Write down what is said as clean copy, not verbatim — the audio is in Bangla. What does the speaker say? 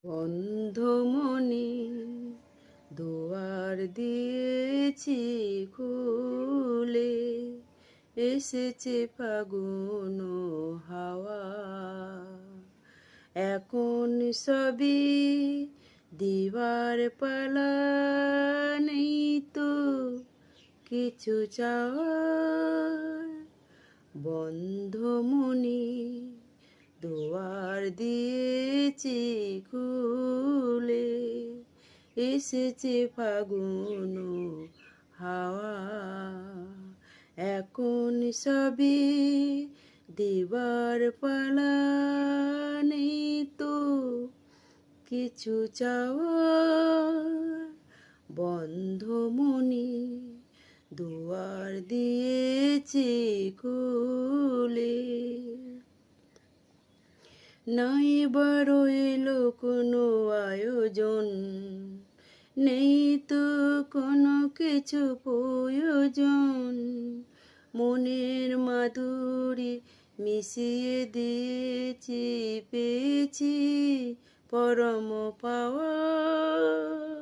বন্ধ মনে দুয়ার দিয়েছি খুলে, এসেছে ফাগুন হাওয়া। এখন সবই দিবার পালা, নেই তো কিছু চাওয়ার। বন্ধ মনে দুয়ার দিয়েছি খুলে, এসেছে ফাগুন হাওয়া। এখন সবই দিবার পালা, নেই তো কিছু চাওয়ার। বন্ধ মনে দুয়ার দিয়েছি খুলে, নাই বড় এলো কোনো আয়োজন, নেই তো কোনো কিছু প্রয়োজন। মনের মাধুরী মিশিয়ে দিয়েছি, পেয়েছি পরম পাওয়া।